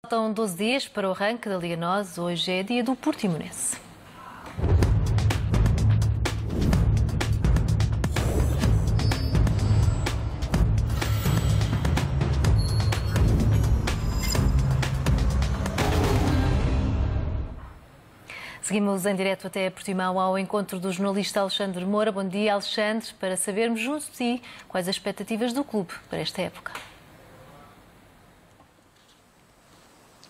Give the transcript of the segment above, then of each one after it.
Faltam 12 dias para o arranque da Liga NOS. Hoje é dia do Portimonense. Seguimos em direto até Portimão ao encontro do jornalista Alexandre Moura. Bom dia, Alexandre, para sabermos junto de ti quais as expectativas do clube para esta época.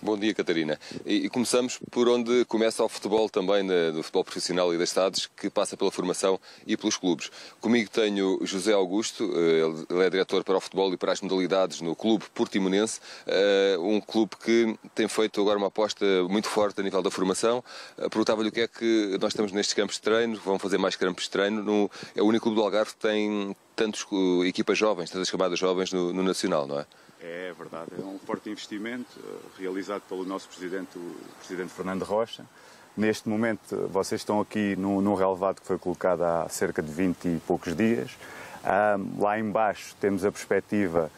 Bom dia, Catarina. E começamos por onde começa o futebol também, do futebol profissional e das cidades, que passa pela formação e pelos clubes. Comigo tenho José Augusto, ele é diretor para o futebol e para as modalidades no Clube Portimonense, um clube que tem feito agora uma aposta muito forte a nível da formação. Perguntava-lhe o que é que nós estamos nestes campos de treino, vão fazer mais campos de treino. É o único clube do Algarve que tem tantas equipas jovens, tantas camadas jovens no Nacional, não é? É verdade, é um forte investimento realizado pelo nosso presidente, o presidente Fernando Rocha. Neste momento, vocês estão aqui num relevado que foi colocado há cerca de 20 e poucos dias. Lá embaixo temos a perspectiva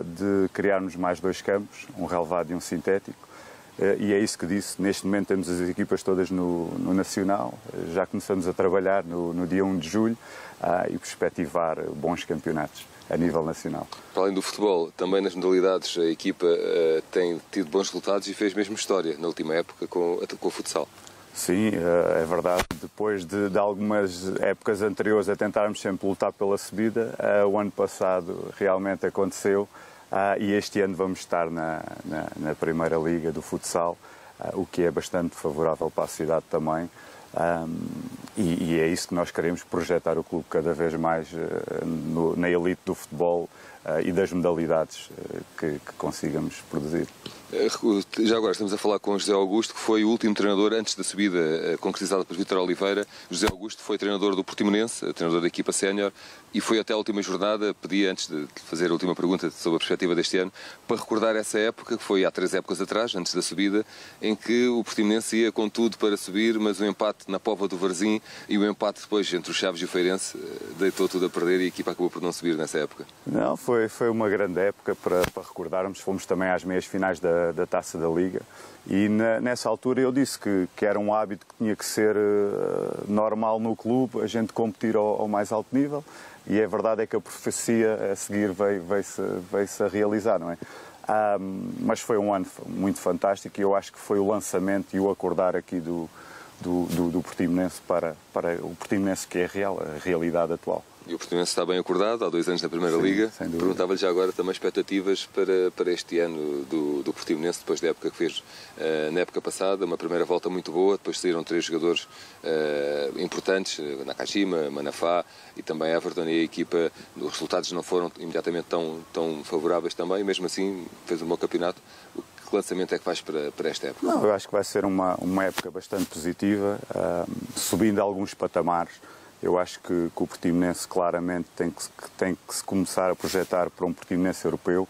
de criarmos mais 2 campos, um relevado e um sintético. E é isso que disse, neste momento temos as equipas todas no Nacional, já começamos a trabalhar no dia 1 de julho e perspectivar bons campeonatos a nível nacional. Para além do futebol, também nas modalidades a equipa tem tido bons resultados e fez mesmo história na última época com o futsal. Sim, é verdade. Depois de algumas épocas anteriores a tentarmos sempre lutar pela subida, o ano passado realmente aconteceu e este ano vamos estar na Primeira Liga do futsal, o que é bastante favorável para a cidade também. E é isso que nós queremos, projetar o clube cada vez mais na elite do futebol e das modalidades que consigamos produzir. Já agora estamos a falar com José Augusto, que foi o último treinador antes da subida concretizada por Vítor Oliveira. José Augusto foi treinador do Portimonense, treinador da equipa sénior, e foi até a última jornada. Pedi, antes de fazer a última pergunta sobre a perspectiva deste ano, para recordar essa época, que foi há 3 épocas atrás, antes da subida, em que o Portimonense ia com tudo para subir, mas o empate na Póvoa do Varzim e o empate depois entre o Chaves e o Feirense deitou tudo a perder e a equipa acabou por não subir nessa época. Não, foi uma grande época para recordarmos. Fomos também às meias finais da Taça da Liga e nessa altura eu disse que era um hábito que tinha que ser normal no clube, a gente competir ao mais alto nível, e a verdade é que a profecia a seguir veio-se a realizar, não é? Mas foi um ano muito fantástico e eu acho que foi o lançamento e o acordar aqui do Portimonense para o Portimonense que é a realidade atual. E o Portimonense está bem acordado, há 2 anos na Primeira Liga. Perguntava-lhe já agora também expectativas para este ano do Portimonense, depois da época que fez na época passada, uma primeira volta muito boa, depois saíram 3 jogadores importantes, Nakajima, Manafá e também Everton, e a equipa, os resultados não foram imediatamente tão favoráveis também, mesmo assim fez um bom campeonato. Que lançamento é que faz para esta época? Não, eu acho que vai ser uma época bastante positiva, subindo alguns patamares. Eu acho que o Portimonense claramente tem que se começar a projetar para um Portimonense europeu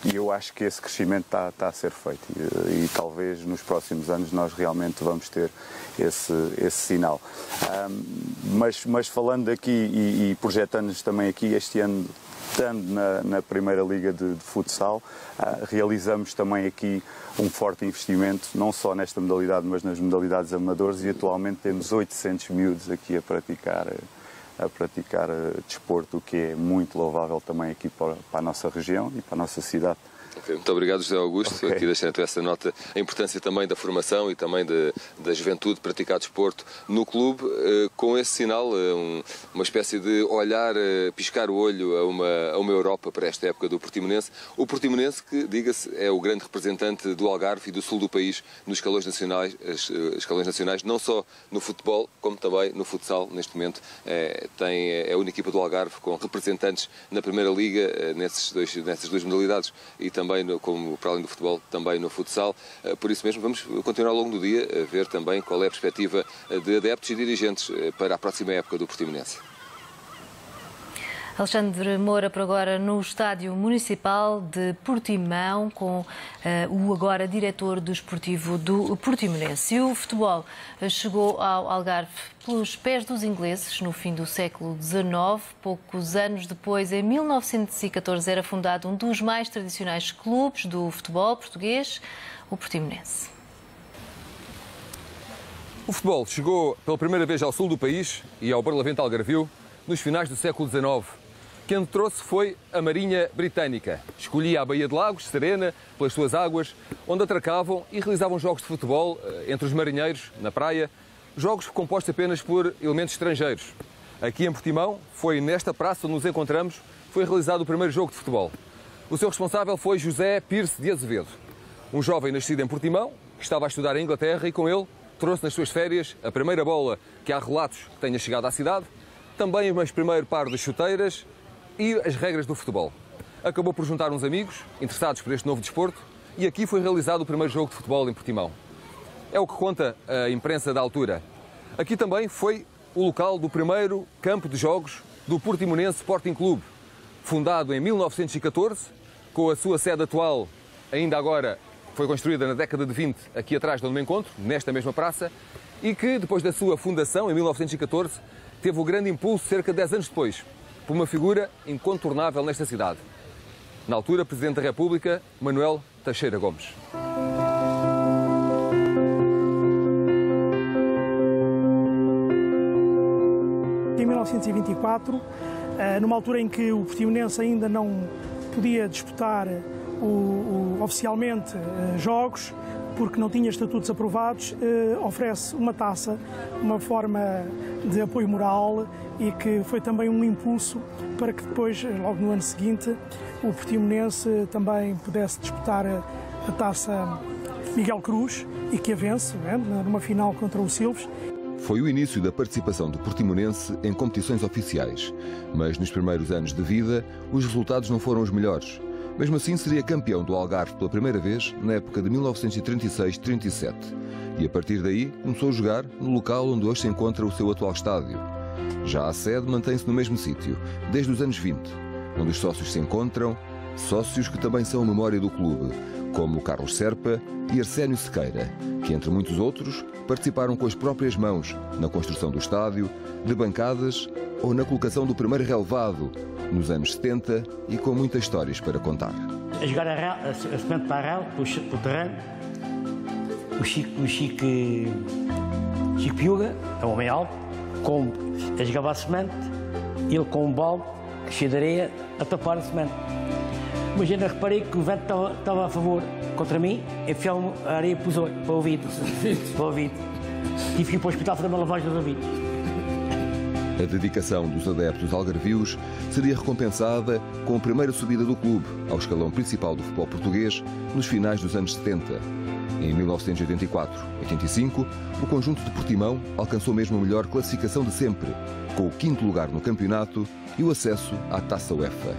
e eu acho que esse crescimento está a ser feito e talvez nos próximos anos nós realmente vamos ter esse sinal. Mas falando aqui e projetando-nos também aqui este ano, estando na Primeira Liga de futsal, realizamos também aqui um forte investimento, não só nesta modalidade, mas nas modalidades amadoras, e atualmente temos 800 miúdos aqui a praticar desporto, o que é muito louvável também aqui para a nossa região e para a nossa cidade. Okay, muito obrigado, José Augusto. Aqui deixando essa nota, a importância também da formação e também da juventude praticar desporto no clube, com esse sinal, uma espécie de olhar, piscar o olho a uma Europa para esta época do Portimonense. O Portimonense, que, diga-se, é o grande representante do Algarve e do sul do país nos escalões nacionais, não só no futebol, como também no futsal. Neste momento é a única equipa do Algarve com representantes na Primeira Liga nessas 2 modalidades e também, como para além do futebol, também no futsal. Por isso mesmo, vamos continuar ao longo do dia a ver também qual é a perspectiva de adeptos e dirigentes para a próxima época do Portimonense. Alexandre Moura, por agora no Estádio Municipal de Portimão, com o agora diretor do Desportivo do Portimonense. E o futebol chegou ao Algarve pelos pés dos ingleses no fim do século XIX. Poucos anos depois, em 1914, era fundado um dos mais tradicionais clubes do futebol português, o Portimonense. O futebol chegou pela primeira vez ao sul do país e ao Barlavento Algarvio nos finais do século XIX. Quem trouxe foi a Marinha Britânica. Escolhia a Baía de Lagos, serena, pelas suas águas, onde atracavam e realizavam jogos de futebol entre os marinheiros, na praia, jogos compostos apenas por elementos estrangeiros. Aqui em Portimão, foi nesta praça onde nos encontramos, foi realizado o primeiro jogo de futebol. O seu responsável foi José Pirce de Azevedo, um jovem nascido em Portimão, que estava a estudar em Inglaterra e com ele trouxe nas suas férias a primeira bola que há relatos que tenha chegado à cidade, também o primeiro par de chuteiras e as regras do futebol. Acabou por juntar uns amigos interessados por este novo desporto e aqui foi realizado o primeiro jogo de futebol em Portimão. É o que conta a imprensa da altura. Aqui também foi o local do primeiro campo de jogos do Portimonense Sporting Clube, fundado em 1914, com a sua sede atual, ainda agora foi construída na década de 20, aqui atrás de onde me encontro, nesta mesma praça, e que depois da sua fundação, em 1914, teve o grande impulso cerca de 10 anos depois, por uma figura incontornável nesta cidade. Na altura, Presidente da República, Manuel Teixeira Gomes. Em 1924, numa altura em que o Portimonense ainda não podia disputar oficialmente jogos, porque não tinha estatutos aprovados, oferece uma taça, uma forma de apoio moral e que foi também um impulso para que depois, logo no ano seguinte, o Portimonense também pudesse disputar a taça Miguel Cruz e que a vence, numa final contra o Silves. Foi o início da participação do Portimonense em competições oficiais, mas nos primeiros anos de vida os resultados não foram os melhores. Mesmo assim, seria campeão do Algarve pela primeira vez na época de 1936-37 e a partir daí começou a jogar no local onde hoje se encontra o seu atual estádio. Já a sede mantém-se no mesmo sítio, desde os anos 20, onde os sócios se encontram, sócios que também são a memória do clube, como Carlos Serpa e Arsénio Sequeira, que entre muitos outros participaram com as próprias mãos na construção do estádio, de bancadas ou na colocação do primeiro relevado nos anos 70 e com muitas histórias para contar. A jogar a semente para a rel, para o terreno, o Chico Piuga, é um homem alto, a jogava a semente, ele com um balde cheio de areia a tapar a semente. Mas ainda reparei que o vento estava a favor contra mim, enfiava-me a areia para o ouvido. Tive que ir para o hospital fazer uma lavagem dos ouvidos. A dedicação dos adeptos algarvios seria recompensada com a primeira subida do clube ao escalão principal do futebol português nos finais dos anos 70. Em 1984-85, o conjunto de Portimão alcançou mesmo a melhor classificação de sempre, com o 5º lugar no campeonato e o acesso à Taça UEFA.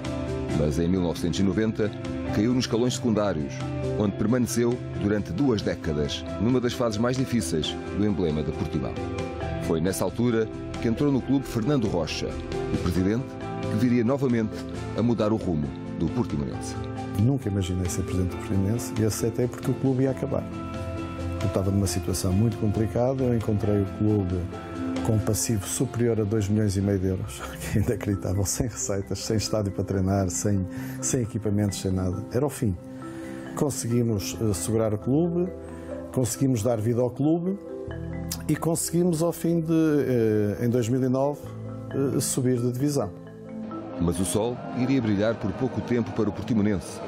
Mas em 1990 caiu nos escalões secundários, onde permaneceu durante 2 décadas, numa das fases mais difíceis do emblema de Portimão. Foi nessa altura que entrou no clube Fernando Rocha, o presidente que viria novamente a mudar o rumo do Portimonense. Nunca imaginei ser presidente do Portimonense e aceitei porque o clube ia acabar. Eu estava numa situação muito complicada, eu encontrei o clube com um passivo superior a 2,5 milhões de euros, que é inacreditável, sem receitas, sem estádio para treinar, sem equipamentos, sem nada. Era o fim. Conseguimos segurar o clube, conseguimos dar vida ao clube e conseguimos, ao fim em 2009, subir de divisão. Mas o sol iria brilhar por pouco tempo para o Portimonense.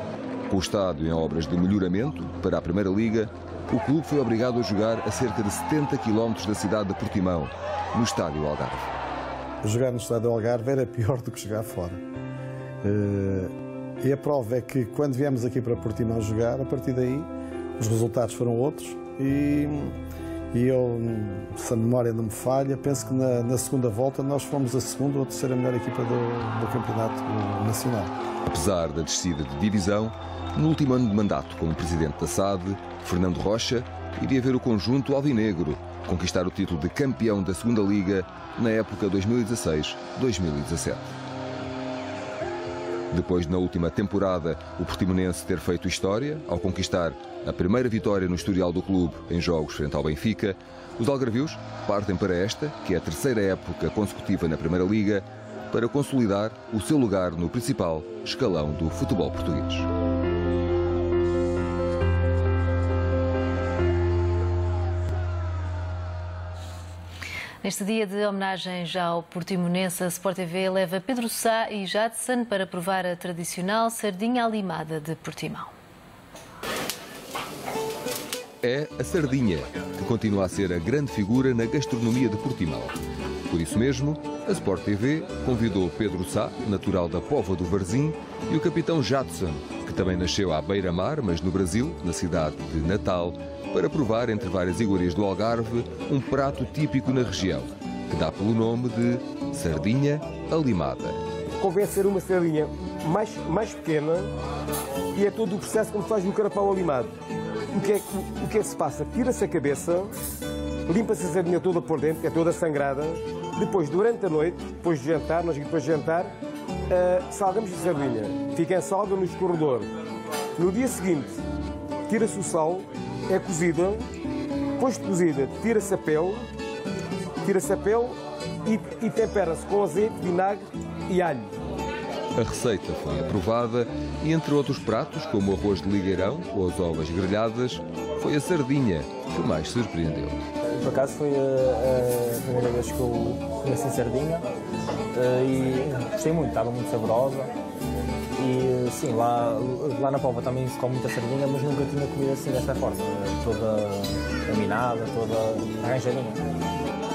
Com o estádio em obras de melhoramento para a Primeira Liga, o clube foi obrigado a jogar a cerca de 70 km da cidade de Portimão, no Estádio Algarve. Jogar no Estádio Algarve era pior do que jogar fora. E a prova é que, quando viemos aqui para Portimão jogar, a partir daí, os resultados foram outros e eu, se a memória não me falha, penso que na segunda volta nós fomos a segunda ou a terceira melhor equipa do Campeonato Nacional. Apesar da descida de divisão, no último ano de mandato como presidente da SAD, Fernando Rocha iria ver o conjunto alvinegro conquistar o título de campeão da Segunda Liga na época 2016-2017. Depois de, na última temporada, o Portimonense ter feito história ao conquistar a primeira vitória no historial do clube em jogos frente ao Benfica, os algarvios partem para esta, que é a terceira época consecutiva na Primeira Liga, para consolidar o seu lugar no principal escalão do futebol português. Neste dia de homenagens ao Portimonense, a Sport TV leva Pedro Sá e Jadson para provar a tradicional sardinha alimada de Portimão. É a sardinha, que continua a ser a grande figura na gastronomia de Portimão. Por isso mesmo, a Sport TV convidou Pedro Sá, natural da Póvoa do Varzim, e o capitão Jadson, que também nasceu à beira-mar, mas no Brasil, na cidade de Natal, para provar, entre várias iguarias do Algarve, um prato típico na região, que dá pelo nome de sardinha alimada. Convém ser uma sardinha mais pequena e é todo o processo como se faz no carapau alimado. O que é que se passa? Tira-se a cabeça, limpa-se a sardinha toda por dentro, é toda sangrada. Depois, durante a noite, depois de jantar, salgamos a sardinha. Fica em salga no escorredor. No dia seguinte, tira-se o sal, é cozida. Depois de cozida, tira-se a pele e tempera-se com azeite, vinagre e alho. A receita foi aprovada e, entre outros pratos, como o arroz de ligueirão ou as ovas grelhadas, foi a sardinha que mais surpreendeu. Por acaso foi a primeira vez que eu comi assim sardinha e gostei muito, estava muito saborosa. E sim, lá na Póvoa também se come muita sardinha, mas nunca tinha comido assim desta forma, toda laminada, toda arranjadinha.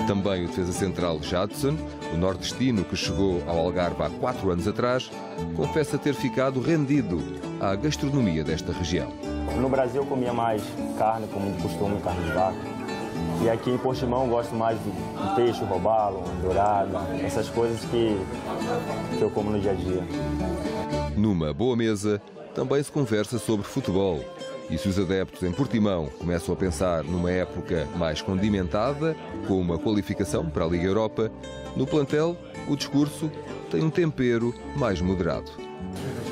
Também o defesa central Jadson, o nordestino que chegou ao Algarve há 4 anos atrás, confessa ter ficado rendido à gastronomia desta região. No Brasil eu comia mais carne, como de costume, carne de vaca. E aqui em Portimão eu gosto mais de peixe, robalo, dourada, essas coisas que eu como no dia a dia. Numa boa mesa, também se conversa sobre futebol. E se os adeptos em Portimão começam a pensar numa época mais condimentada, com uma qualificação para a Liga Europa, no plantel o discurso tem um tempero mais moderado.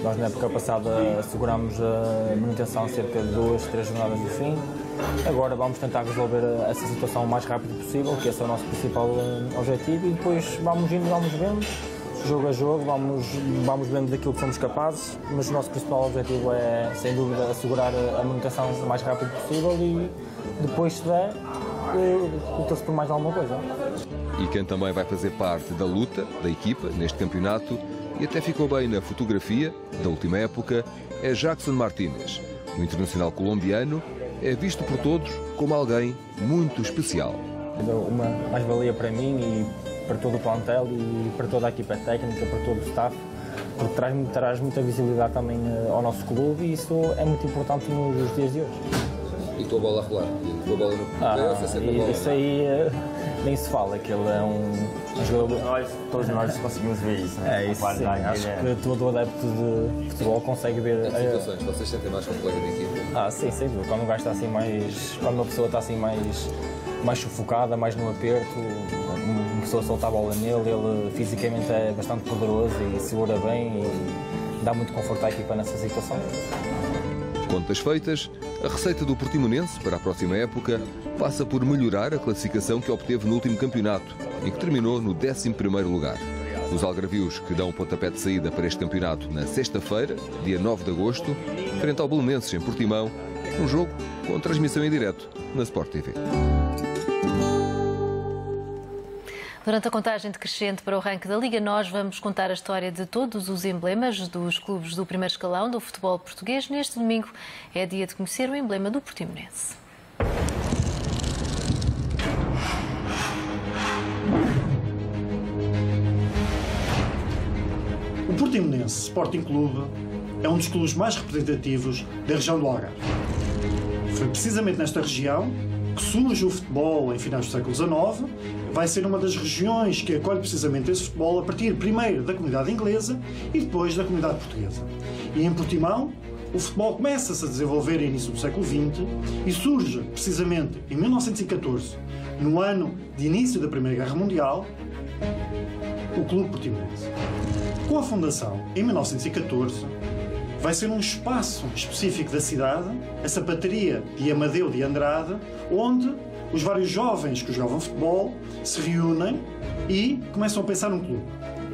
Nós na época passada assegurámos a manutenção cerca de 2, 3 jornadas do fim. Agora vamos tentar resolver essa situação o mais rápido possível, que esse é o nosso principal objetivo, e depois vamos indo, vamos vendo. Jogo a jogo, vamos vendo daquilo que somos capazes, mas o nosso principal objetivo é, sem dúvida, assegurar a manutenção o mais rápido possível e depois, se der, luta-se por mais alguma coisa. E quem também vai fazer parte da luta da equipa neste campeonato, e até ficou bem na fotografia da última época, é Jackson Martínez. O internacional colombiano é visto por todos como alguém muito especial. Uma mais-valia para mim e para todo o plantel e para toda a equipa técnica, para todo o staff, porque traz muita visibilidade também ao nosso clube e isso é muito importante nos dias de hoje. E tua bola a rolar? E tua bola no isso aí nem se fala, que ele é um jogador... Todos nós conseguimos ver isso, né? É isso, sim. Acho que todo adepto de futebol consegue ver... Em que situações? Vocês sentem mais como colega de equipa? Sim, sem dúvida. Quando um gajo está assim mais... Quando uma pessoa está assim mais sufocada, mais no aperto, uma pessoa solta a bola nele, ele fisicamente é bastante poderoso e segura bem e dá muito conforto à equipa nessa situação. Contas feitas, a receita do Portimonense para a próxima época passa por melhorar a classificação que obteve no último campeonato, em que terminou no 11º lugar. Os algarvios que dão pontapé de saída para este campeonato na sexta-feira, dia 9 de agosto, frente ao Belenenses em Portimão, um jogo com transmissão em direto na Sport TV. Durante a contagem decrescente para o ranking da Liga, nós vamos contar a história de todos os emblemas dos clubes do primeiro escalão do futebol português. Neste domingo é dia de conhecer o emblema do Portimonense. O Portimonense Sporting Clube é um dos clubes mais representativos da região do Algarve. Foi precisamente nesta região que surge o futebol em finais do século XIX, vai ser uma das regiões que acolhe precisamente esse futebol a partir primeiro da comunidade inglesa e depois da comunidade portuguesa. E em Portimão, o futebol começa-se a desenvolver no início do século XX e surge precisamente em 1914, no ano de início da Primeira Guerra Mundial, o Clube Portimonense. Com a fundação, em 1914, vai ser um espaço específico da cidade, a sapataria de Amadeu de Andrade, onde os vários jovens que jogavam futebol se reúnem e começam a pensar num clube.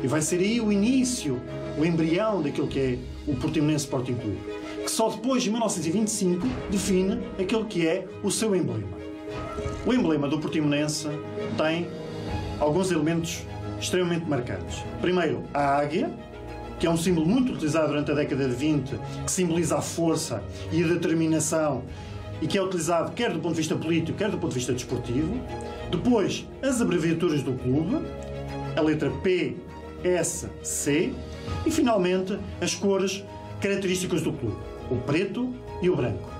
E vai ser aí o início, o embrião daquilo que é o Portimonense Sporting Clube, que só depois de 1925 define aquilo que é o seu emblema. O emblema do Portimonense tem alguns elementos extremamente marcantes. Primeiro, a águia, que é um símbolo muito utilizado durante a década de 20, que simboliza a força e a determinação e que é utilizado quer do ponto de vista político, quer do ponto de vista desportivo. Depois, as abreviaturas do clube, a letra P, S, C e, finalmente, as cores características do clube, o preto e o branco.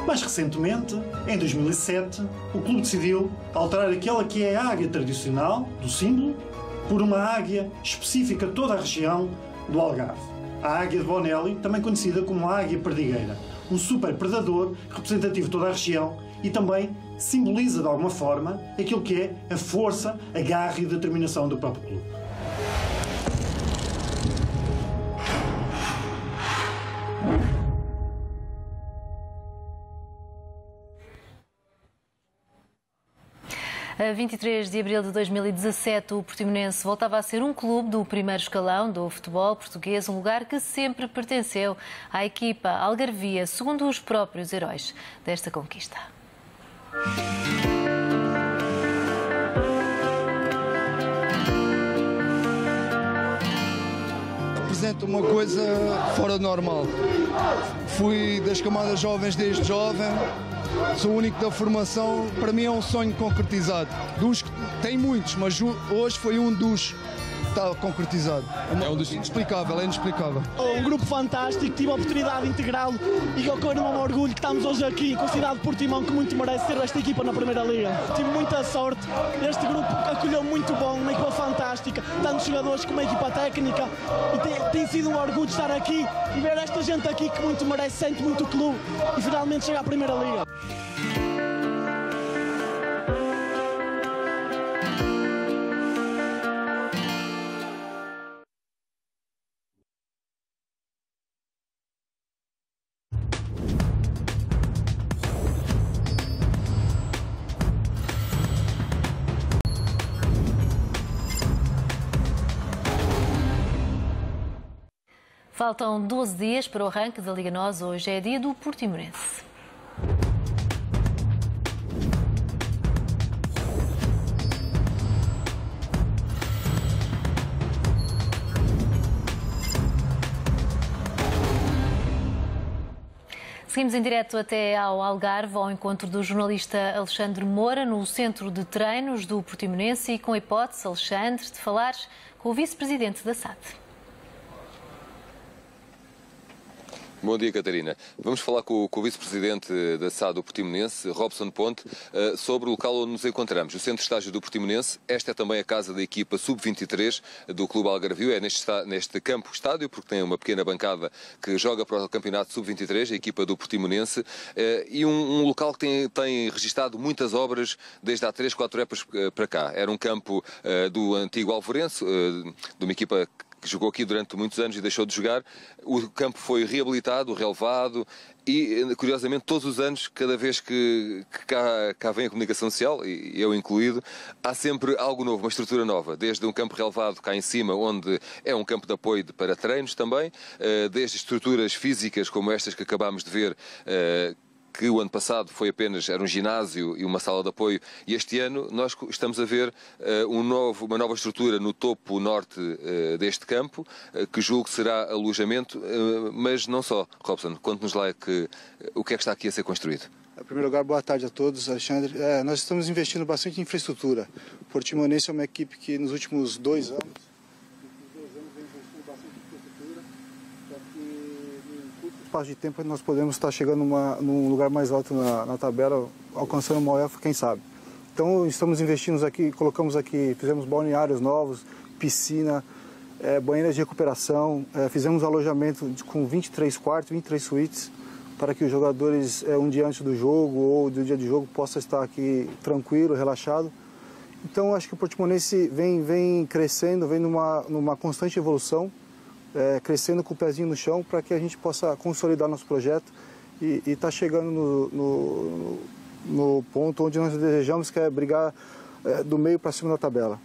Mais recentemente, em 2007, o clube decidiu alterar aquela que é a águia tradicional do símbolo por uma águia específica de toda a região do Algarve. A águia de Bonelli, também conhecida como a águia perdigueira, um super predador representativo de toda a região e também simboliza de alguma forma aquilo que é a força, a garra e a determinação do próprio clube. A 23 de abril de 2017, o Portimonense voltava a ser um clube do primeiro escalão do futebol português, um lugar que sempre pertenceu à equipa algarvia, segundo os próprios heróis desta conquista. Representa uma coisa fora do normal. Fui das camadas jovens desde jovem. Sou o único da formação, para mim é um sonho concretizado. Tem muitos, mas hoje foi um dos que está concretizado. É inexplicável, é inexplicável. Um grupo fantástico, tive a oportunidade de integrá-lo e com um orgulho que estamos hoje aqui com a cidade de Portimão, que muito merece ter esta equipa na Primeira Liga. Tive muita sorte, este grupo acolheu muito bom, uma equipa fantástica, tanto jogadores como a equipa técnica, e tem sido um orgulho estar aqui e ver esta gente aqui que muito merece, sente muito o clube e finalmente chegar à Primeira Liga. Faltam 12 dias para o arranque da Liga NOS. Hoje é dia do Portimonense. Seguimos em direto até ao Algarve, ao encontro do jornalista Alexandre Moura, no centro de treinos do Portimonense, e com a hipótese, Alexandre, de falares com o vice-presidente da SAD. Bom dia, Catarina. Vamos falar com o vice-presidente da SAD do Portimonense, Robson Ponte, sobre o local onde nos encontramos, o centro de estágio do Portimonense. Esta é também a casa da equipa sub-23 do Clube Algarvio. É neste campo-estádio, porque tem uma pequena bancada que joga para o campeonato sub-23, a equipa do Portimonense, e um local que tem registado muitas obras desde há 3, 4 épocas para cá. Era um campo do antigo Alvorense, de uma equipa que jogou aqui durante muitos anos e deixou de jogar. O campo foi reabilitado, relevado e, curiosamente, todos os anos, cada vez que cá vem a comunicação social, e eu incluído, há sempre algo novo, uma estrutura nova. Desde um campo relevado cá em cima, onde é um campo de apoio para treinos também, desde estruturas físicas como estas que acabámos de ver, que o ano passado era um ginásio e uma sala de apoio, e este ano nós estamos a ver uma nova estrutura no topo norte deste campo, que julgo que será alojamento, mas não só. Robson, conte-nos lá o que é que está aqui a ser construído. Em primeiro lugar, boa tarde a todos, Alexandre. Nós estamos investindo bastante em infraestrutura. O Portimonense é uma equipe que nos últimos 2 anos vem investindo bastante em infraestrutura, para que em curto espaço de tempo nós podemos estar chegando num lugar mais alto na tabela, alcançando uma UEFA, quem sabe. Então estamos investindo aqui, fizemos balneários novos, piscina, banheiras de recuperação, fizemos alojamento com 23 quartos, 23 suítes, para que os jogadores, um dia antes do jogo ou do dia de jogo, possam estar aqui tranquilo, relaxado. Então, acho que o Portimonense vem crescendo, vem numa constante evolução, crescendo com o pezinho no chão, para que a gente possa consolidar nosso projeto e está chegando no ponto onde nós desejamos, que é brigar do meio para cima da tabela.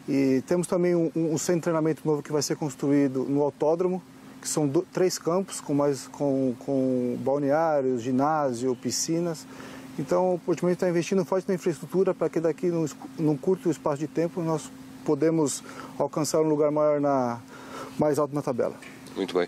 E temos também um centro de treinamento novo que vai ser construído no autódromo, que são 3 campos com balneários, ginásio, piscinas. Então, o Portimonense está investindo forte na infraestrutura para que daqui, num curto espaço de tempo, nós podemos alcançar um lugar mais alto na tabela. Muito bem.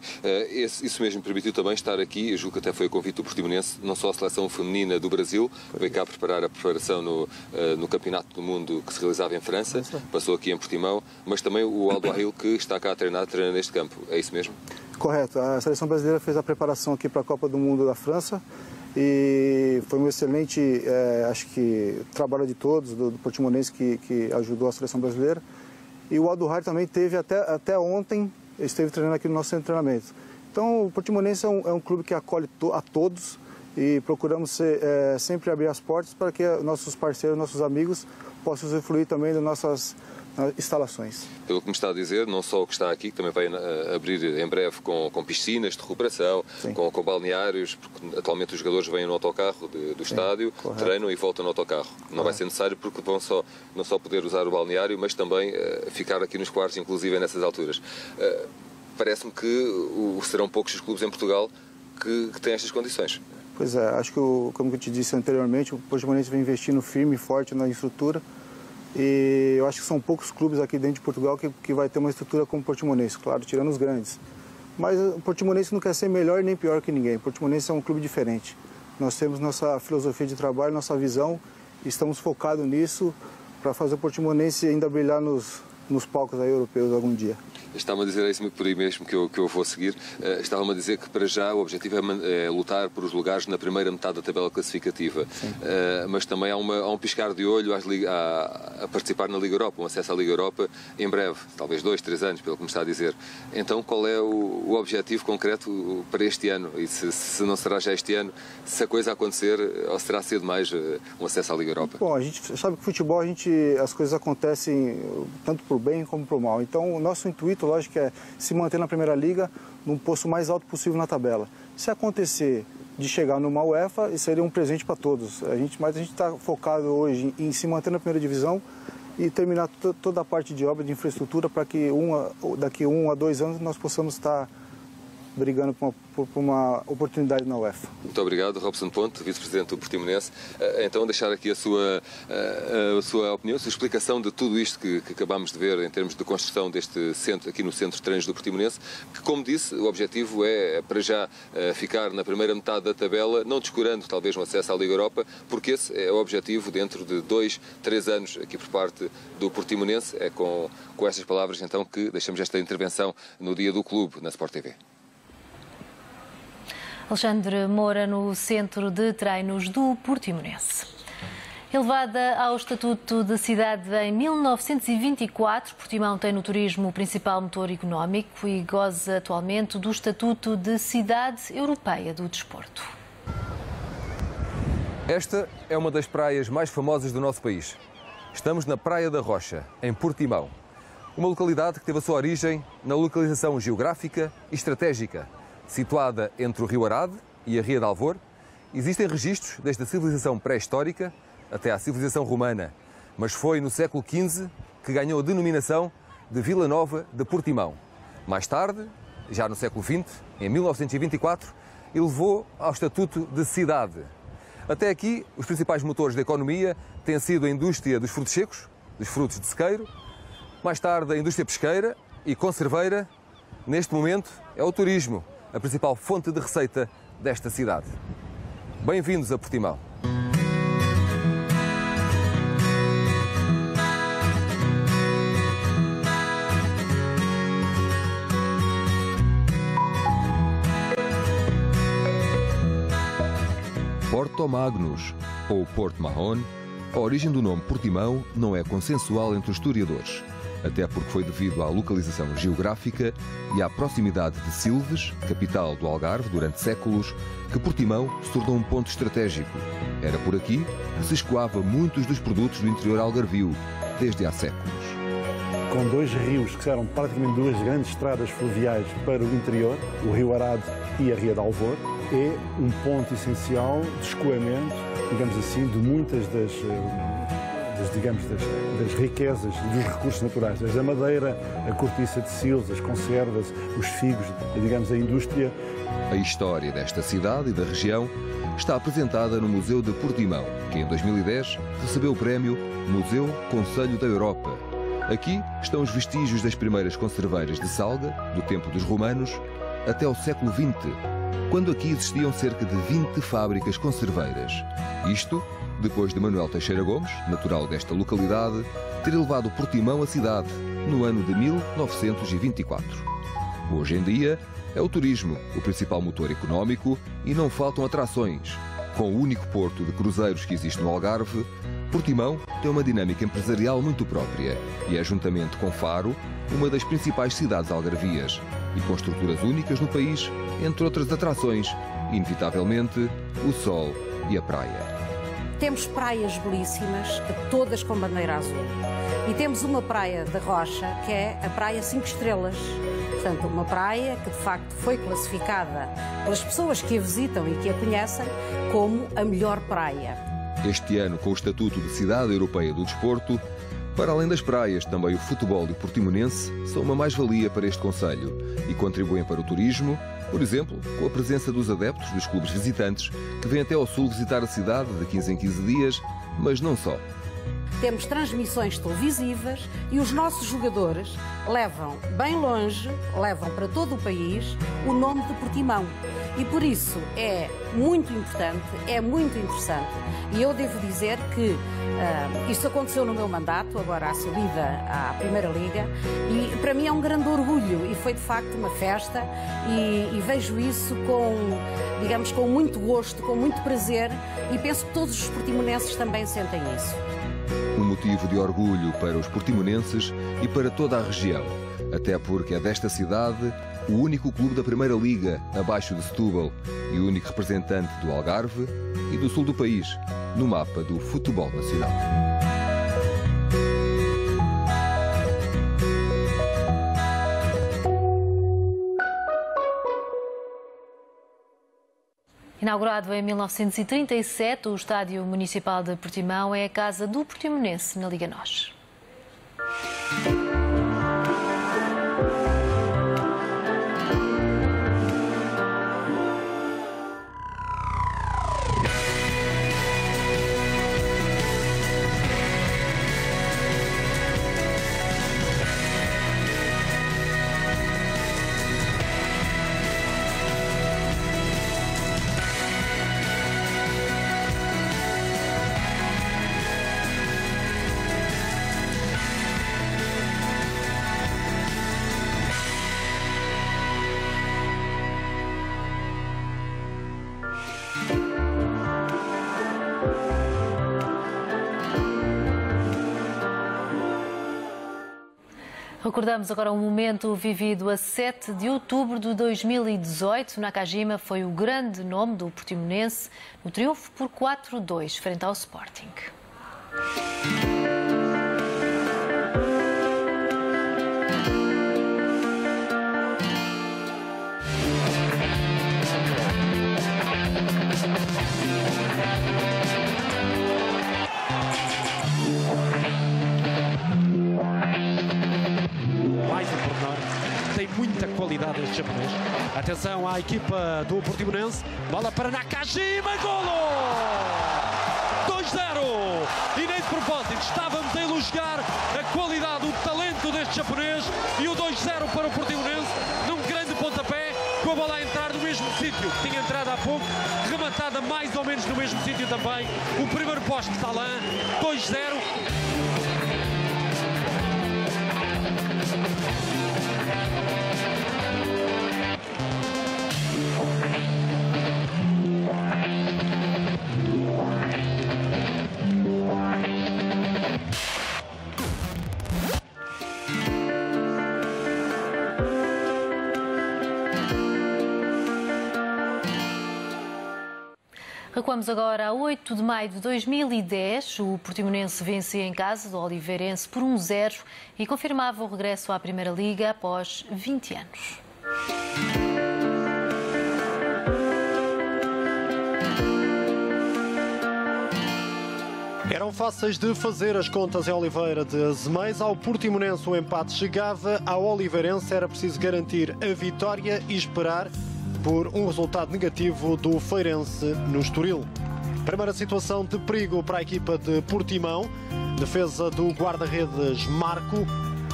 Isso mesmo permitiu também estar aqui, eu julgo que até foi o convite do Portimonense, não só a seleção feminina do Brasil, veio cá preparar a preparação no Campeonato do Mundo que se realizava em França, passou aqui em Portimão, mas também o Aldo Arril, que está cá a treinar neste campo. É isso mesmo? Correto. A seleção brasileira fez a preparação aqui para a Copa do Mundo da França e foi um excelente, acho que, trabalho de todos, do Portimonense que ajudou a seleção brasileira. E o Aldo Arril também teve até ontem, esteve treinando aqui no nosso centro de treinamento. Então, o Portimonense é um clube que acolhe a todos e procuramos sempre abrir as portas para que nossos parceiros, nossos amigos possam usufruir também das nossas instalações. Pelo que me está a dizer, não só o que está aqui, que também vai abrir em breve com piscinas de recuperação, com balneários, porque atualmente os jogadores vêm no autocarro do estádio, treinam e voltam no autocarro. Não vai ser necessário porque vão não só poder usar o balneário, mas também ficar aqui nos quartos, inclusive nessas alturas. Parece-me que serão poucos os clubes em Portugal que têm estas condições. Pois é, acho que, como eu te disse anteriormente, o Portimonense vem investindo firme e forte na estrutura. E eu acho que são poucos clubes aqui dentro de Portugal que vai ter uma estrutura como o Portimonense, claro, tirando os grandes. Mas o Portimonense não quer ser melhor nem pior que ninguém. O Portimonense é um clube diferente. Nós temos nossa filosofia de trabalho, nossa visão, e estamos focados nisso para fazer o Portimonense ainda brilhar nos palcos aí europeus algum dia. Estava-me a dizer, é isso por aí mesmo que eu vou seguir, estava-me a dizer que para já o objetivo é lutar por os lugares na primeira metade da tabela classificativa, mas também há um piscar de olho a participar na Liga Europa, um acesso à Liga Europa em breve, talvez 2, 3 anos, pelo que me está a dizer. Então qual é o objetivo concreto para este ano? E se não será já este ano, se a coisa acontecer, ou será cedo mais um acesso à Liga Europa? Bom, a gente sabe que futebol, as coisas acontecem tanto por bem como por mal. Então o nosso intuito, lógico, é se manter na Primeira Liga num posto mais alto possível na tabela. Se acontecer de chegar numa UEFA, isso seria um presente para todos. Mas a gente está focado hoje em se manter na primeira divisão e terminar toda a parte de obra de infraestrutura para que daqui 1 a 2 anos nós possamos estar brigando por uma oportunidade na UEFA. Muito obrigado, Robson Ponte, vice-presidente do Portimonense. Então, deixar aqui a sua opinião, a sua explicação de tudo isto que acabámos de ver em termos de construção deste centro, aqui no Centro de Treinos do Portimonense, que, como disse, o objetivo é, para já, ficar na primeira metade da tabela, não descurando talvez um acesso à Liga Europa, porque esse é o objetivo dentro de 2, 3 anos aqui por parte do Portimonense. É com estas palavras, então, que deixamos esta intervenção no Dia do Clube, na Sport TV. Alexandre Moura, no Centro de Treinos do Portimonense. Elevada ao estatuto de cidade em 1924, Portimão tem no turismo o principal motor económico e goza atualmente do estatuto de cidade europeia do desporto. Esta é uma das praias mais famosas do nosso país. Estamos na Praia da Rocha, em Portimão. Uma localidade que teve a sua origem na localização geográfica e estratégica. Situada entre o Rio Arade e a Ria de Alvor, existem registros desde a civilização pré-histórica até à civilização romana, mas foi no século XV que ganhou a denominação de Vila Nova de Portimão. Mais tarde, já no século XX, em 1924, elevou ao estatuto de cidade. Até aqui, os principais motores da economia têm sido a indústria dos frutos secos, dos frutos de sequeiro, mais tarde a indústria pesqueira e conserveira. Neste momento é o turismo, a principal fonte de receita desta cidade. Bem-vindos a Portimão. Porto Magnus, ou Porto Mahon, a origem do nome Portimão não é consensual entre os historiadores, até porque foi devido à localização geográfica e à proximidade de Silves, capital do Algarve durante séculos, que Portimão se tornou um ponto estratégico. Era por aqui que se escoava muitos dos produtos do interior algarvio, desde há séculos. Com dois rios que eram praticamente duas grandes estradas fluviais para o interior, o Rio Arado e a Ria de Alvor, é um ponto essencial de escoamento, digamos assim, de muitas das riquezas dos recursos naturais, desde a madeira, a cortiça de silos, as conservas, os figos, digamos, a indústria. A história desta cidade e da região está apresentada no Museu de Portimão, que em 2010 recebeu o prémio Museu Conselho da Europa. Aqui estão os vestígios das primeiras conserveiras de Salga, do tempo dos romanos, até ao século XX, quando aqui existiam cerca de 20 fábricas conserveiras. Isto depois de Manuel Teixeira Gomes, natural desta localidade, ter levado Portimão à cidade no ano de 1924. Hoje em dia, é o turismo o principal motor económico e não faltam atrações. Com o único porto de cruzeiros que existe no Algarve, Portimão tem uma dinâmica empresarial muito própria e é, juntamente com Faro, uma das principais cidades algarvias e com estruturas únicas no país, entre outras atrações, inevitavelmente, o sol e a praia. Temos praias belíssimas, todas com bandeira azul. E temos uma praia da Rocha, que é a Praia 5 Estrelas. Portanto, uma praia que, de facto, foi classificada pelas pessoas que a visitam e que a conhecem como a melhor praia. Este ano, com o Estatuto de Cidade Europeia do Desporto, para além das praias, também o futebol e o portimonense são uma mais-valia para este concelho e contribuem para o turismo, por exemplo, com a presença dos adeptos dos clubes visitantes que vêm até ao sul visitar a cidade de 15 em 15 dias, mas não só. Temos transmissões televisivas e os nossos jogadores levam bem longe, levam para todo o país o nome de Portimão. E por isso é muito importante, é muito interessante. E eu devo dizer que isso aconteceu no meu mandato, agora a subida à Primeira Liga, e para mim é um grande orgulho e foi de facto uma festa e vejo isso com muito gosto, com muito prazer e penso que todos os portimonenses também sentem isso. Um motivo de orgulho para os portimonenses e para toda a região, até porque é desta cidade o único clube da Primeira Liga abaixo de Setúbal e o único representante do Algarve e do sul do país no mapa do futebol nacional. Inaugurado em 1937, o Estádio Municipal de Portimão é a casa do Portimonense na Liga NOS. Recordamos agora um momento vivido a 7 de outubro de 2018. Nakajima foi o grande nome do Portimonense no triunfo por 4-2 frente ao Sporting. Tem muita qualidade este japonês. Atenção à equipa do Portimonense. Bola para Nakajima, golo! 2-0! E nem de propósito, estávamos a elogiar a qualidade, o talento deste japonês e o 2-0 para o Portimonense num grande pontapé, com a bola a entrar no mesmo sítio que tinha entrado há pouco, rematada mais ou menos no mesmo sítio também. O primeiro poste de Talan, 2-0. Recuamos agora a 8 de maio de 2010. O Portimonense vencia em casa do Oliveirense por 1-0 e confirmava o regresso à Primeira Liga após 20 anos. Eram fáceis de fazer as contas em Oliveira de Azeméis. Ao Portimonense o empate chegava, ao Oliveirense era preciso garantir a vitória e esperar por um resultado negativo do Feirense no Estoril. Primeira situação de perigo para a equipa de Portimão. Defesa do guarda-redes Marco.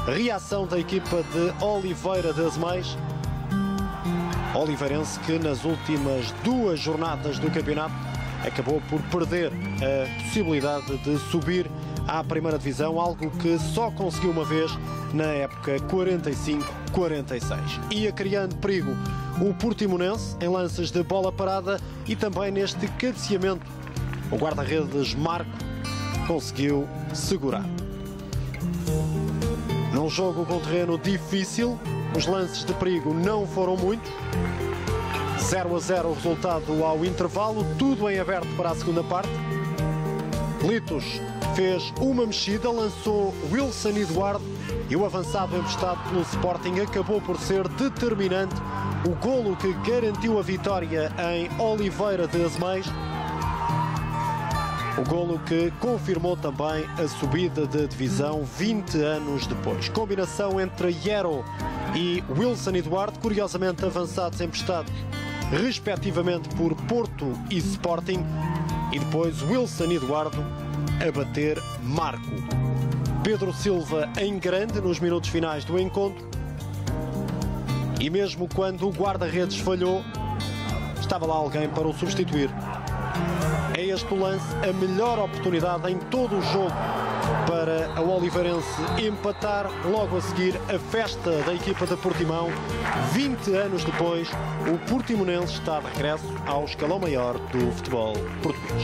Reação da equipa de Oliveira de Azeméis. Oliveirense que nas últimas 2 jornadas do campeonato acabou por perder a possibilidade de subir à primeira divisão, algo que só conseguiu uma vez na época 45-46. Ia criando perigo o Portimonense em lances de bola parada e também neste cabeceamento. O guarda-redes Marco conseguiu segurar. Num jogo com terreno difícil, os lances de perigo não foram muitos. 0-0 o resultado ao intervalo, tudo em aberto para a segunda parte. Litos fez uma mexida, lançou Wilson Eduardo e o avançado emprestado pelo Sporting acabou por ser determinante. O golo que garantiu a vitória em Oliveira de Azeméis. O golo que confirmou também a subida de divisão 20 anos depois. Combinação entre Yero e Wilson Eduardo, curiosamente avançados emprestados respectivamente por Porto e Sporting, e depois Wilson Eduardo a bater Marco. Pedro Silva em grande nos minutos finais do encontro, e mesmo quando o guarda-redes falhou, estava lá alguém para o substituir. É este o lance, a melhor oportunidade em todo o jogo para a Oliveirense empatar. Logo a seguir, a festa da equipa de Portimão. 20 anos depois, o Portimonense está de regresso ao escalão maior do futebol português.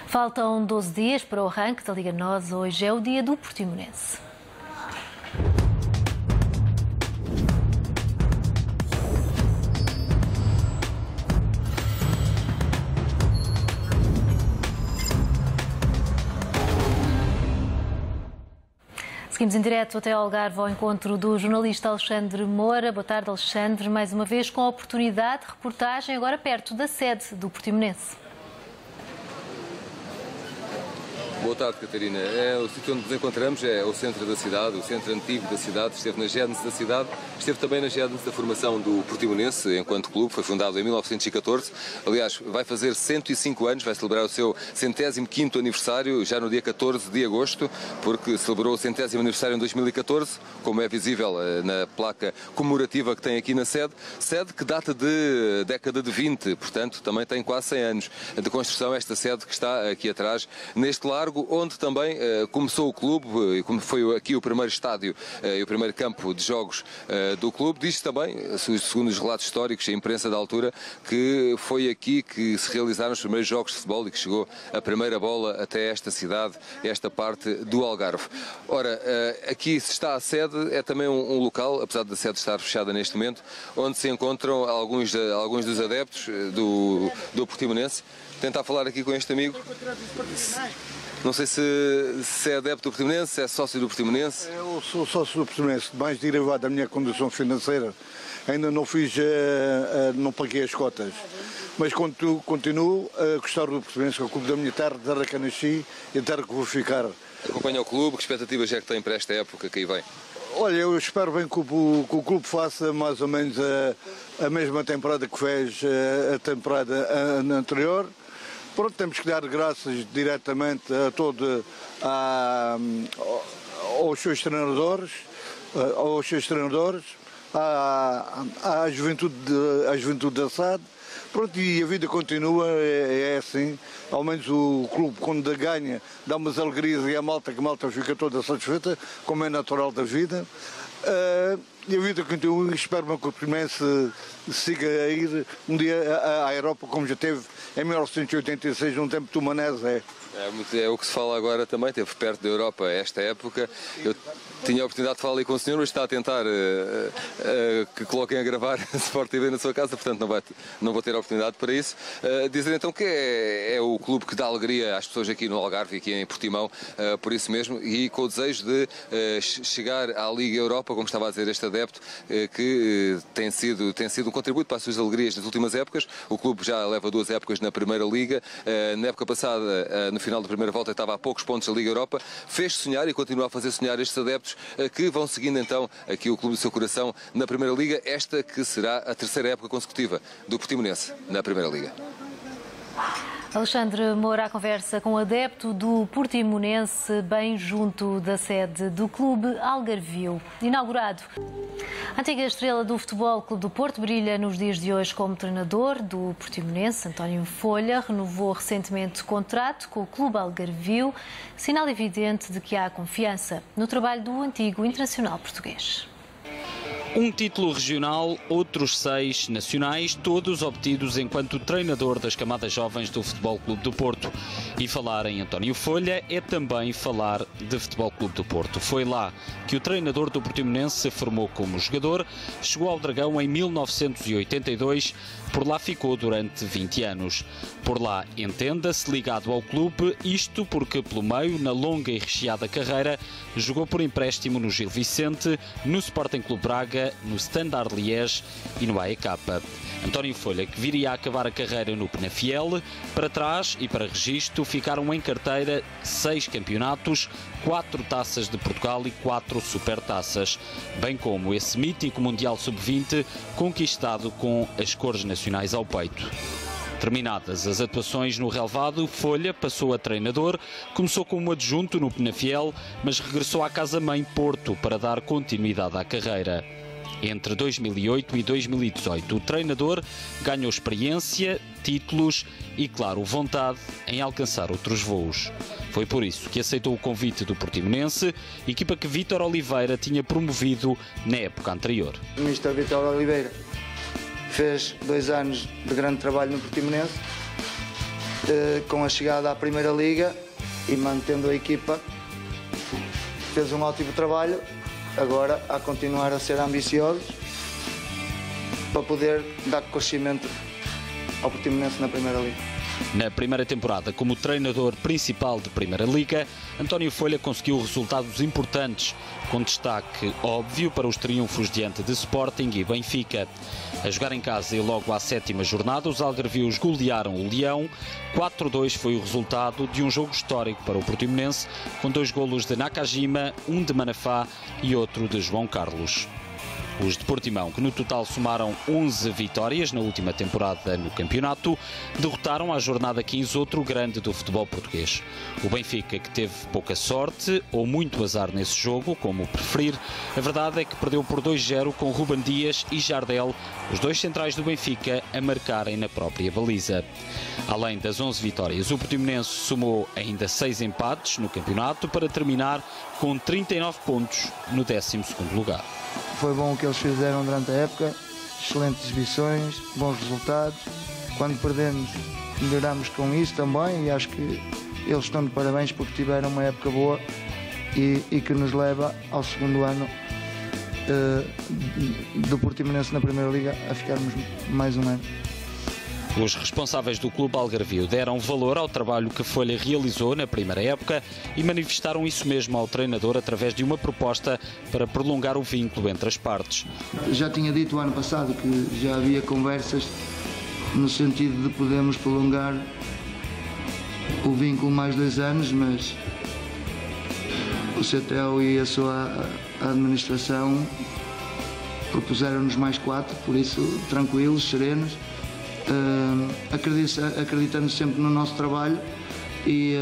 Faltam 12 dias para o arranque da Liga NOS. Hoje é o dia do Portimonense. Seguimos em direto até ao Algarve ao encontro do jornalista Alexandre Moura. Boa tarde, Alexandre. Mais uma vez com a oportunidade de reportagem agora perto da sede do Portimonense. Boa tarde, Catarina. O sítio onde nos encontramos é o centro da cidade, o centro antigo da cidade. Esteve na gênese da cidade, esteve também na gênese da formação do Portimonense enquanto clube. Foi fundado em 1914. Aliás, vai fazer 105 anos, vai celebrar o seu 105º aniversário já no dia 14 de agosto, porque celebrou o 100º aniversário em 2014, como é visível na placa comemorativa que tem aqui na sede. Sede que data de década de 20, portanto, também tem quase 100 anos de construção. Esta sede que está aqui atrás, neste largo, onde também começou o clube, e como foi aqui o primeiro estádio e o primeiro campo de jogos do clube. Diz também, segundo os relatos históricos e a imprensa da altura, que foi aqui que se realizaram os primeiros jogos de futebol e que chegou a primeira bola até esta cidade, esta parte do Algarve. Ora, aqui se está a sede, é também um local, apesar da sede estar fechada neste momento, onde se encontram alguns dos adeptos do Portimonense. Tentar falar aqui com este amigo. Não sei se é adepto do Portimonense, se é sócio do Portimonense. Eu sou sócio do Portimonense, mais derivado da minha condição financeira. Ainda não não paguei as cotas. Mas continuo a gostar do Portimonense, que é o clube da minha terra que eu nasci e a terra que vou ficar. Acompanha o clube, que expectativas é que tem para esta época que aí vem? Olha, eu espero bem que o clube faça mais ou menos a mesma temporada que fez a temporada anterior. Pronto, temos que dar graças diretamente aos seus treinadores, à juventude da SAD. Pronto, e a vida continua, é assim. Ao menos o clube, quando ganha, dá umas alegrias e a malta fica toda satisfeita, como é natural da vida. E a vida continua e espero que o Portimonense siga a ir um dia à Europa, como já teve em 1986, num tempo do Manese. É o que se fala agora também, esteve perto da Europa esta época. Eu tinha a oportunidade de falar ali com o senhor, mas está a tentar que coloquem a gravar Sport TV na sua casa, portanto não vou ter a oportunidade para isso. Dizer então que é o clube que dá alegria às pessoas aqui no Algarve e aqui em Portimão, por isso mesmo, e com o desejo de chegar à Liga Europa, como estava a dizer este adepto, que tem sido um contributo para as suas alegrias nas últimas épocas. O clube já leva 2 épocas na Primeira Liga, na época passada, no final da primeira volta, estava a poucos pontos da Liga Europa, fez sonhar e continua a fazer sonhar estes adeptos que vão seguindo então aqui o clube do seu coração na Primeira Liga, esta que será a 3ª época consecutiva do Portimonense na Primeira Liga. Alexandre Moura à conversa com o adepto do Portimonense, bem junto da sede do clube Algarvio. Inaugurado. A antiga estrela do Futebol Clube do Porto brilha nos dias de hoje como treinador do Portimonense. António Folha renovou recentemente o contrato com o clube Algarvio, sinal evidente de que há confiança no trabalho do antigo internacional português. Um título regional, outros 6 nacionais, todos obtidos enquanto treinador das camadas jovens do Futebol Clube do Porto. E falar em António Folha é também falar de Futebol Clube do Porto. Foi lá que o treinador do Portimonense se formou como jogador, chegou ao Dragão em 1982, por lá ficou durante 20 anos. Por lá, entenda-se, ligado ao clube, isto porque pelo meio, na longa e recheada carreira, jogou por empréstimo no Gil Vicente, no Sporting Clube Braga, no Standard Liège e no AEK. António Folha, que viria a acabar a carreira no Penafiel, para trás e para registro ficaram em carteira 6 campeonatos, 4 taças de Portugal e 4 supertaças, bem como esse mítico Mundial Sub-20 conquistado com as cores nacionais ao peito. Terminadas as atuações no relevado, Folha passou a treinador, começou como adjunto no Penafiel, mas regressou à casa-mãe Porto para dar continuidade à carreira. Entre 2008 e 2018, o treinador ganhou experiência, títulos e, claro, vontade em alcançar outros voos. Foi por isso que aceitou o convite do Portimonense, equipa que Vítor Oliveira tinha promovido na época anterior. O Mr. Vítor Oliveira fez 2 anos de grande trabalho no Portimonense, com a chegada à Primeira Liga e mantendo a equipa, fez um ótimo trabalho. Agora, a continuar a ser ambiciosos para poder dar crescimento ao Portimonense na Primeira Liga. Na primeira temporada, como treinador principal de Primeira Liga, António Folha conseguiu resultados importantes, com destaque óbvio para os triunfos diante de Sporting e Benfica. A jogar em casa e logo à 7ª jornada, os algarvios golearam o Leão. 4-2 foi o resultado de um jogo histórico para o Portimonense, com 2 golos de Nakajima, um de Manafá e outro de João Carlos. Os de Portimão, que no total somaram 11 vitórias na última temporada no campeonato, derrotaram à jornada 15 outro grande do futebol português. O Benfica, que teve pouca sorte ou muito azar nesse jogo, como preferir, a verdade é que perdeu por 2-0 com Ruben Dias e Jardel, os 2 centrais do Benfica, a marcarem na própria baliza. Além das 11 vitórias, o Portimonense somou ainda 6 empates no campeonato para terminar com 39 pontos no 12º lugar. Foi bom o que eles fizeram durante a época, excelentes exibições, bons resultados. Quando perdemos, melhoramos com isso também e acho que eles estão de parabéns porque tiveram uma época boa e que nos leva ao 2º ano do Portimonense na Primeira Liga a ficarmos mais um ano. Os responsáveis do clube algarvio deram valor ao trabalho que Folha realizou na primeira época e manifestaram isso mesmo ao treinador através de uma proposta para prolongar o vínculo entre as partes. Já tinha dito o ano passado que já havia conversas no sentido de podermos prolongar o vínculo mais 2 anos, mas o CTL e a sua administração propuseram-nos mais 4, por isso tranquilos, serenos. Acreditando sempre no nosso trabalho e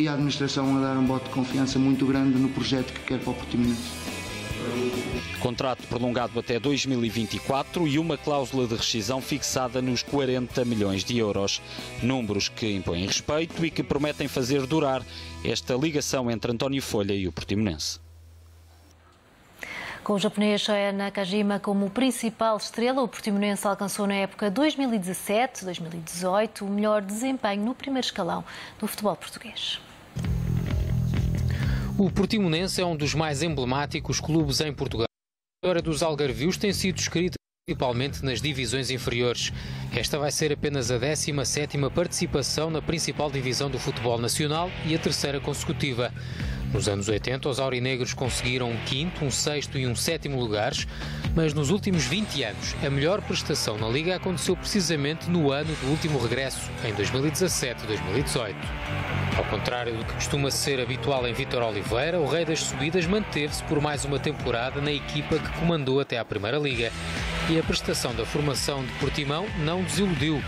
a administração a dar um voto de confiança muito grande no projeto que quer para o Portimonense. Contrato prolongado até 2024 e uma cláusula de rescisão fixada nos 40 milhões de euros. Números que impõem respeito e que prometem fazer durar esta ligação entre António Folha e o Portimonense. Com o japonês Shoya Nakajima como principal estrela, o Portimonense alcançou na época 2017-2018 o melhor desempenho no primeiro escalão do futebol português. O Portimonense é um dos mais emblemáticos clubes em Portugal. A história dos algarvios tem sido escrita principalmente nas divisões inferiores. Esta vai ser apenas a 17ª participação na principal divisão do futebol nacional e a terceira consecutiva. Nos anos 80, os aurinegros conseguiram um 5º, um 6º e um 7º lugares, mas nos últimos 20 anos, a melhor prestação na Liga aconteceu precisamente no ano do último regresso, em 2017-2018. Ao contrário do que costuma ser habitual em Vítor Oliveira, o rei das subidas manteve-se por mais uma temporada na equipa que comandou até à Primeira Liga. E a prestação da formação de Portimão não desiludiu.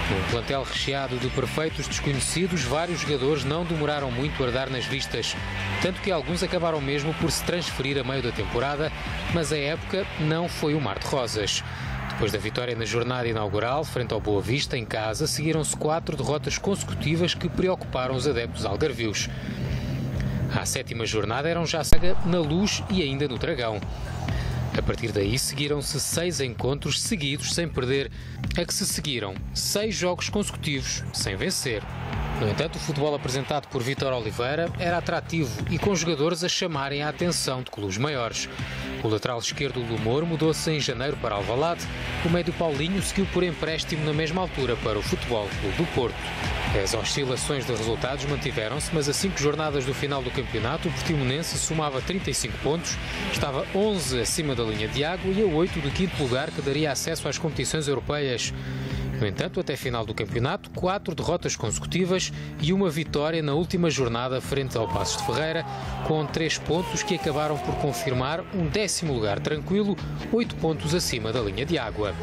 Num plantel recheado de perfeitos desconhecidos, vários jogadores não demoraram muito a dar nas vistas, tanto que alguns acabaram mesmo por se transferir a meio da temporada, mas a época não foi um mar de rosas. Depois da vitória na jornada inaugural, frente ao Boa Vista, em casa, seguiram-se 4 derrotas consecutivas que preocuparam os adeptos algarvios. À 7ª jornada eram já saga na Luz e ainda no Dragão. A partir daí seguiram-se 6 encontros seguidos sem perder, a que se seguiram 6 jogos consecutivos sem vencer. No entanto, o futebol apresentado por Vítor Oliveira era atrativo e com jogadores a chamarem a atenção de clubes maiores. O lateral esquerdo Lumor mudou-se em janeiro para Alvalade, o médio Paulinho seguiu por empréstimo na mesma altura para o Futebol Clube do Porto. As oscilações de resultados mantiveram-se, mas a 5 jornadas do final do campeonato, o Portimonense somava 35 pontos, estava 11 acima da linha de água e a 8 do 5º lugar, que daria acesso às competições europeias. No entanto, até final do campeonato, 4 derrotas consecutivas e uma vitória na última jornada frente ao Passos de Ferreira, com 3 pontos que acabaram por confirmar um 10º lugar tranquilo, 8 pontos acima da linha de água.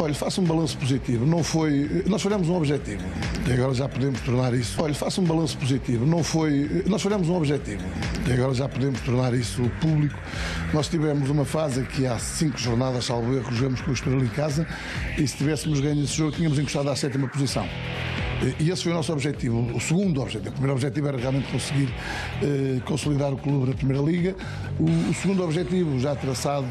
Olha, faço um balanço positivo. Não foi... Nós falhamos um objetivo e agora já podemos tornar isso. Olha, faço um balanço positivo. Não foi... Nós falhamos um objetivo e agora já podemos tornar isso público. Nós tivemos uma fase que há 5 jornadas, salvo erro, jogamos com o Estoril em casa e se tivéssemos ganho esse jogo tínhamos encostado à 7ª posição. E esse foi o nosso objetivo, o segundo objetivo. O primeiro objetivo era realmente conseguir consolidar o clube na Primeira Liga. O segundo objetivo, já traçado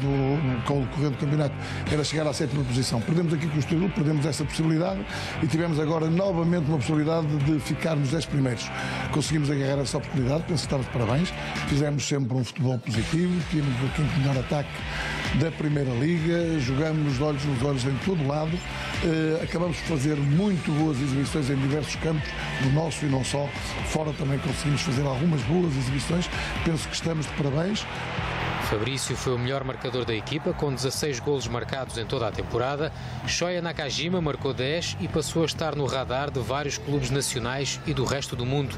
com o decorrer do campeonato, era chegar à 7ª posição. Perdemos aqui com o Estoril, perdemos essa possibilidade e tivemos agora novamente uma possibilidade de ficar nos 10 primeiros. Conseguimos agarrar essa oportunidade, penso que estamos de parabéns. Fizemos sempre um futebol positivo, tínhamos o 5º melhor ataque da Primeira Liga, jogamos de olhos nos olhos em todo lado, acabamos de fazer muito boas exibições em diversos campos, do nosso e não só, fora também conseguimos fazer algumas boas exibições, penso que estamos de parabéns. Fabrício foi o melhor marcador da equipa, com 16 golos marcados em toda a temporada. Shoya Nakajima marcou 10 e passou a estar no radar de vários clubes nacionais e do resto do mundo,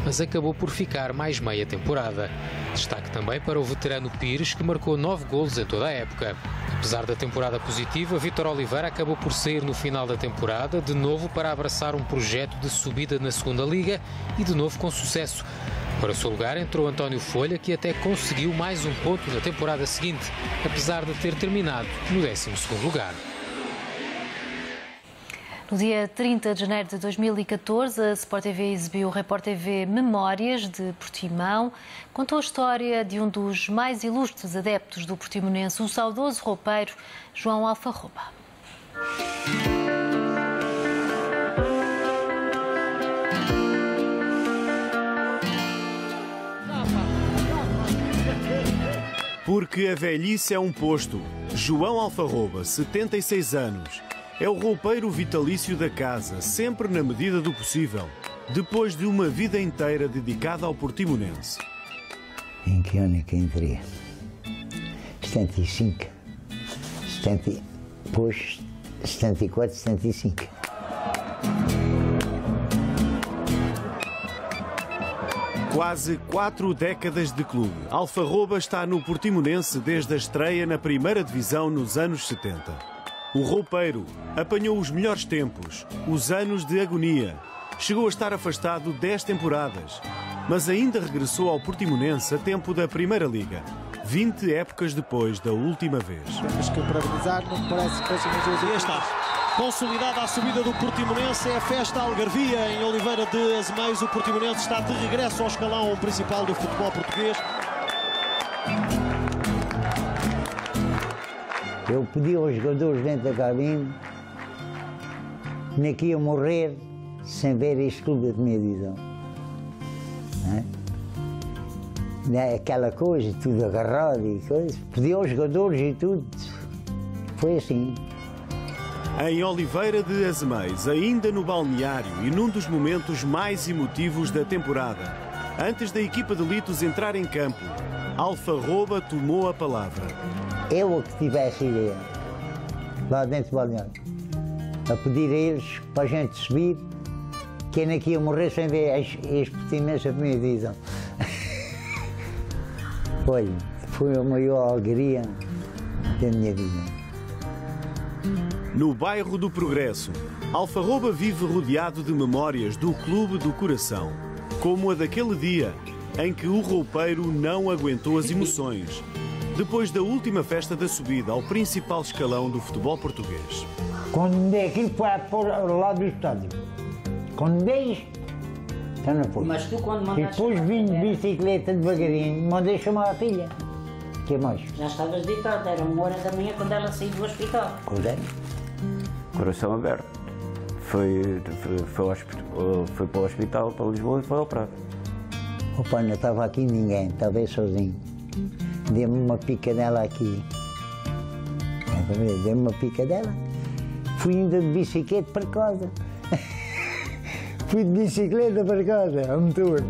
mas acabou por ficar mais meia temporada. Destaque também para o veterano Pires, que marcou 9 golos em toda a época. Apesar da temporada positiva, Vítor Oliveira acabou por sair no final da temporada, de novo para abraçar um projeto de subida na Segunda Liga e de novo com sucesso. Para o seu lugar entrou António Folha, que até conseguiu mais um ponto na temporada seguinte, apesar de ter terminado no 12º lugar. No dia 30 de janeiro de 2014, a Sport TV exibiu o Repórter TV Memórias de Portimão. Contou a história de um dos mais ilustres adeptos do Portimonense, o saudoso roupeiro João Alfarroba. Porque a velhice é um posto. João Alfarroba, 76 anos. É o roupeiro vitalício da casa, sempre na medida do possível, depois de uma vida inteira dedicada ao Portimonense. Em que ano é que entrei? 75. Depois 74, 75. Quase 4 décadas de clube. Alfarroba está no Portimonense desde a estreia na primeira divisão nos anos 70. O roupeiro apanhou os melhores tempos, os anos de agonia. Chegou a estar afastado 10 temporadas, mas ainda regressou ao Portimonense a tempo da Primeira Liga, 20 épocas depois da última vez. Temos que parabenizar, não parece que fossem as duas. E está. Consolidada a subida do Portimonense, é a festa algarvia em Oliveira de Azemeiros. O Portimonense está de regresso ao escalão principal do futebol português. Eu pedi aos jogadores dentro da cabine que iam morrer sem ver este clube da primeira divisão. Não é? Aquela coisa, tudo agarrado e coisa. Pedi aos jogadores e tudo. Foi assim. Em Oliveira de Azeméis, ainda no balneário e num dos momentos mais emotivos da temporada, antes da equipa de Litos entrar em campo, Alfarroba tomou a palavra. Eu a que tivesse ideia, lá dentro do balneário, a pedir a eles para a gente subir, que ainda aqui ia morrer sem ver as Portimonense da primeira divisão. Foi a maior alegria da minha vida. No bairro do Progresso, Alfarroba vive rodeado de memórias do Clube do Coração, como a daquele dia em que o roupeiro não aguentou as emoções, depois da última festa da subida ao principal escalão do futebol português. Quando me dei aquilo foi para o lado do estádio. Quando me dei isto, já não foi. Mas tu quando mandaste... E depois vim de bicicleta devagarinho, mandei chamar a filha. O que mais? Já estavas deitado, era 1h da manhã quando ela saiu do hospital. Pois é. Coração aberto. Foi para o hospital, para Lisboa e foi operado. O pai não estava aqui ninguém, estava eu sozinho. Deu-me uma picadela aqui. Deu-me uma picadela. Fui indo de bicicleta para casa. Fui de bicicleta para casa, a motor.